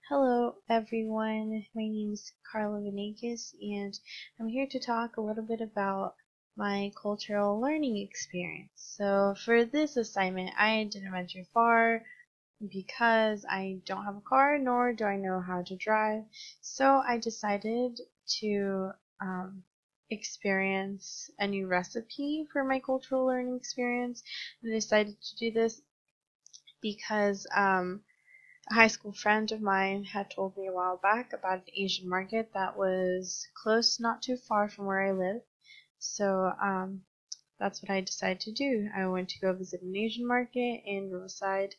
Hello everyone, my name is Carla Venegas and I'm here to talk a little bit about my cultural learning experience. So for this assignment I didn't venture far because I don't have a car nor do I know how to drive. So I decided to experience a new recipe for my cultural learning experience. And I decided to do this because a high school friend of mine had told me a while back about an Asian market that was close, not too far from where I live. So that's what I decided to do. I went to go visit an Asian market in Riverside,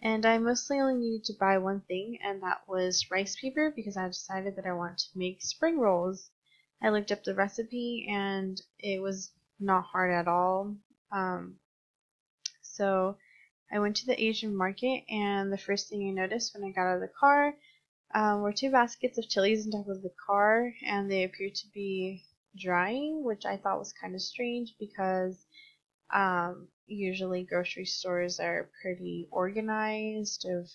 and I mostly only needed to buy one thing, and that was rice paper because I decided that I wanted to make spring rolls. I looked up the recipe, and it was not hard at all. So I went to the Asian market, and the first thing I noticed when I got out of the car were two baskets of chilies on top of the car, and they appeared to be drying, which I thought was kind of strange because usually grocery stores are pretty organized. If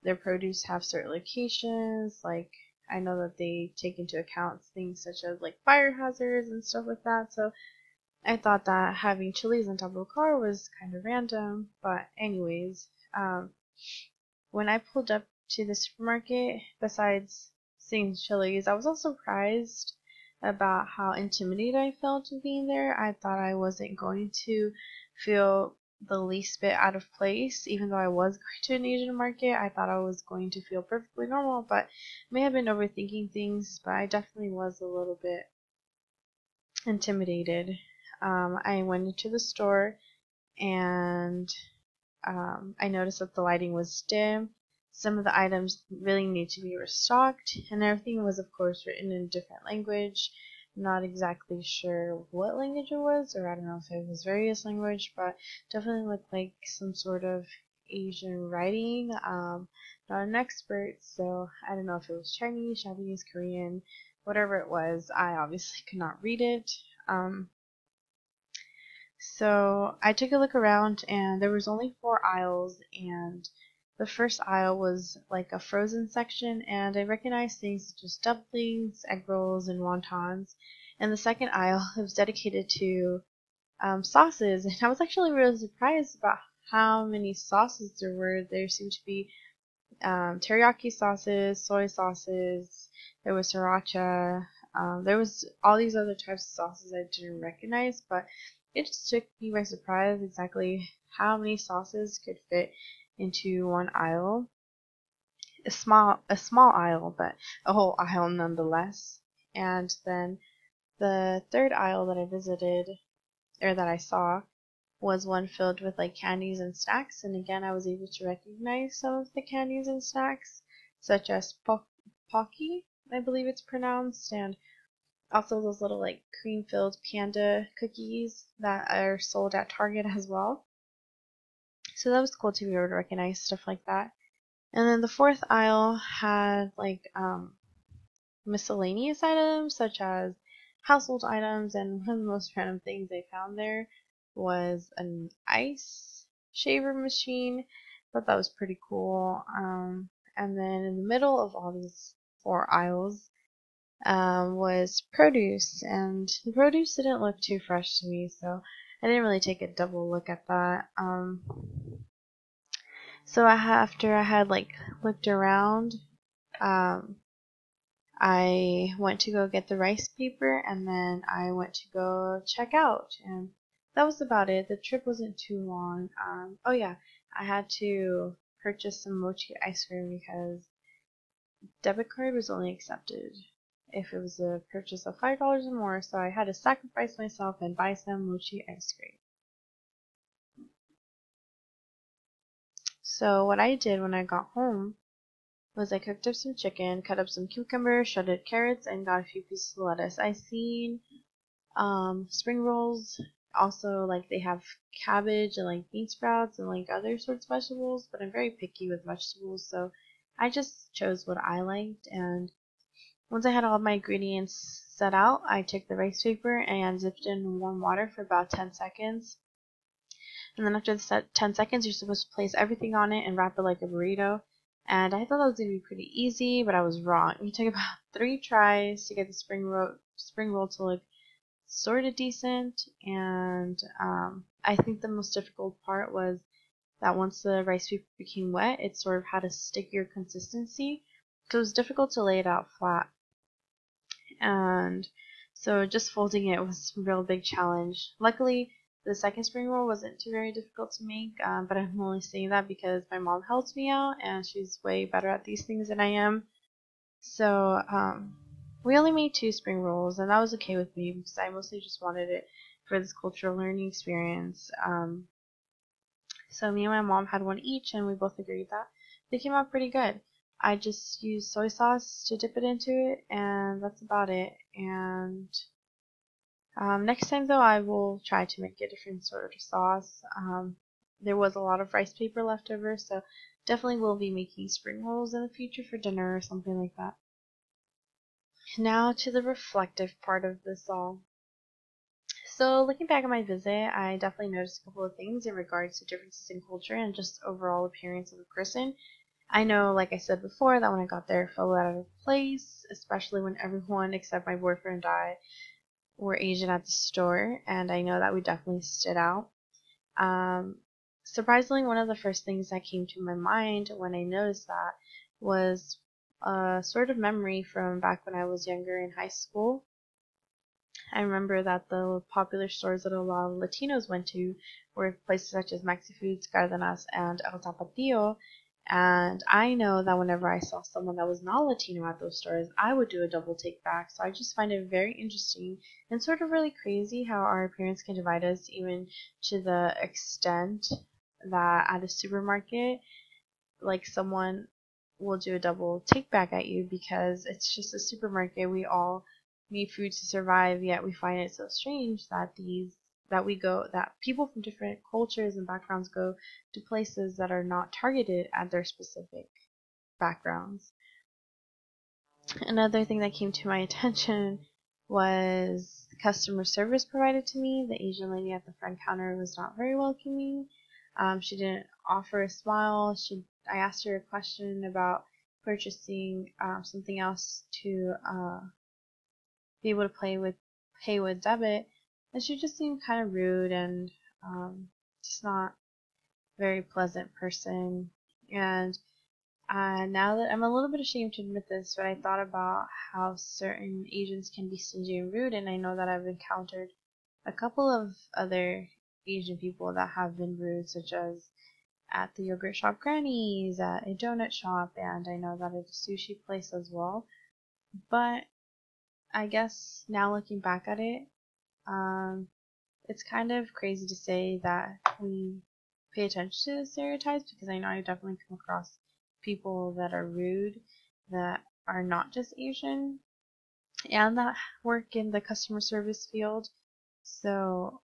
their produce have certain locations, like I know that they take into account things such as like fire hazards and stuff like that. So I thought that having chilies on top of a car was kind of random, but anyways, when I pulled up to the supermarket, besides seeing chilies, I was also surprised about how intimidated I felt of being there. I thought I wasn't going to feel the least bit out of place, even though I was going to an Asian market. I thought I was going to feel perfectly normal, but I may have been overthinking things, but I definitely was a little bit intimidated. I went into the store and I noticed that the lighting was dim. Some of the items really need to be restocked, and everything was, of course, written in a different language. Not exactly sure what language it was, or I don't know if it was various language, but definitely looked like some sort of Asian writing. Not an expert, so I don't know if it was Chinese, Japanese, Korean, whatever it was. I obviously could not read it. So I took a look around and there was only four aisles, and the first aisle was like a frozen section, and I recognized things such as dumplings, egg rolls, and wontons. And the second aisle was dedicated to sauces, and I was actually really surprised about how many sauces there were. There seemed to be teriyaki sauces, soy sauces, there was sriracha, there was all these other types of sauces I didn't recognize, but it just took me by surprise exactly how many sauces could fit into one aisle. A small aisle, but a whole aisle nonetheless. And then the third aisle that I visited, or that I saw, was one filled with like candies and snacks, and again I was able to recognize some of the candies and snacks, such as Pocky, I believe it's pronounced, and also those little like cream filled panda cookies that are sold at Target as well. So that was cool to be able to recognize stuff like that. And then the fourth aisle had like miscellaneous items such as household items, and one of the most random things I found there was an ice shaver machine. I thought that was pretty cool. And then in the middle of all these four aisles was produce, and the produce didn't look too fresh to me, so I didn't really take a double look at that. So after I had like looked around, um, I went to go get the rice paper, and then I went to go check out, and that was about it. The trip wasn't too long. Oh yeah, I had to purchase some mochi ice cream because debit card was only accepted if it was a purchase of $5 or more, so I had to sacrifice myself and buy some mochi ice cream. So what I did when I got home was I cooked up some chicken, cut up some cucumbers, shredded carrots, and got a few pieces of lettuce. I seen spring rolls also, like, they have cabbage and like bean sprouts and like other sorts of vegetables, but I'm very picky with vegetables, so I just chose what I liked. And once I had all my ingredients set out, I took the rice paper and dipped it in warm water for about 10 seconds. And then after the 10 seconds, you're supposed to place everything on it and wrap it like a burrito. And I thought that was going to be pretty easy, but I was wrong. It took about 3 tries to get the spring roll to look sort of decent, and I think the most difficult part was that once the rice paper became wet, it sort of had a stickier consistency, so it was difficult to lay it out flat. And so just folding it was a real big challenge. Luckily, the second spring roll wasn't too very difficult to make, but I'm only saying that because my mom helped me out, and she's way better at these things than I am. So we only made 2 spring rolls, and that was okay with me because I mostly just wanted it for this cultural learning experience. So me and my mom had one each, and we both agreed that they came out pretty good. I just used soy sauce to dip it into it, and that's about it. And next time, though, I will try to make a different sort of sauce. There was a lot of rice paper left over, so definitely will be making spring rolls in the future for dinner or something like that. Now to the reflective part of this all. So looking back at my visit, I definitely noticed a couple of things in regards to differences in culture and just overall appearance of a person. I know, like I said before, that when I got there, it felt out of place, especially when everyone except my boyfriend and I were Asian at the store, and I know that we definitely stood out. Surprisingly, one of the first things that came to my mind when I noticed that was a sort of memory from back when I was younger in high school. I remember that the popular stores that a lot of Latinos went to were places such as Maxi Foods, Cardenas, and El Tapatio. And I know that whenever I saw someone that was not Latino at those stores, I would do a double take back. So I just find it very interesting and sort of really crazy how our appearance can divide us, even to the extent that at a supermarket, like someone will do a double take back at you because it's just a supermarket. We all need food to survive, yet we find it so strange that that people from different cultures and backgrounds go to places that are not targeted at their specific backgrounds. Another thing that came to my attention was the customer service provided to me. The Asian lady at the front counter was not very welcoming. She didn't offer a smile. I asked her a question about purchasing something else to be able to pay with debit, and she just seemed kind of rude and just not very pleasant person. And now that I'm a little bit ashamed to admit this, but I thought about how certain Asians can be stingy and rude, and I know that I've encountered a couple of other Asian people that have been rude, such as at the yogurt shop Granny's, at a donut shop, and I know that at a sushi place as well. But I guess now looking back at it, it's kind of crazy to say that we pay attention to the stereotypes because I know I definitely come across people that are rude that are not just Asian and that work in the customer service field. So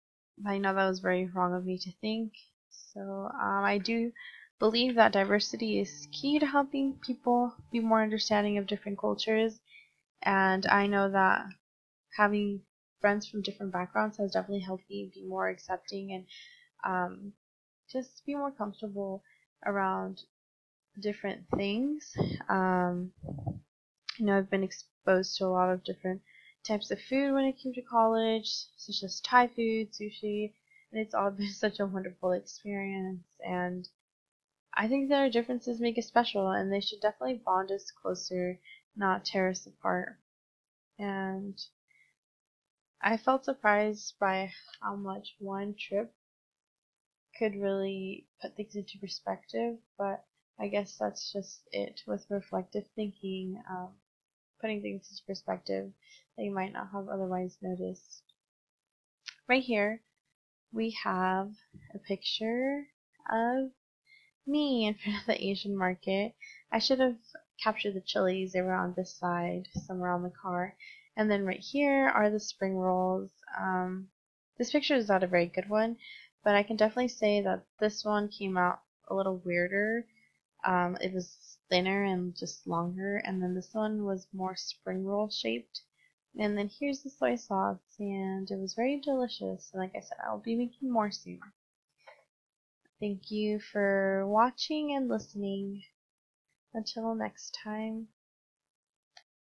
I know that was very wrong of me to think. So I do believe that diversity is key to helping people be more understanding of different cultures. And I know that having friends from different backgrounds has definitely helped me be more accepting and just be more comfortable around different things. I've been exposed to a lot of different types of food when it came to college, such as Thai food, sushi, and it's all been such a wonderful experience. And I think that our differences make us special, and they should definitely bond us closer, not tear us apart. And I felt surprised by how much one trip could really put things into perspective, but I guess that's just it with reflective thinking, putting things into perspective that you might not have otherwise noticed. Right here, we have a picture of me in front of the Asian market. I should have captured the chilies. They were on this side, somewhere on the car. And then right here are the spring rolls. This picture is not a very good one, but I can definitely say that this one came out a little weirder. It was thinner and just longer, and then this one was more spring roll shaped. And then here's the soy sauce, and it was very delicious. And like I said, I'll be making more soon. Thank you for watching and listening. Until next time.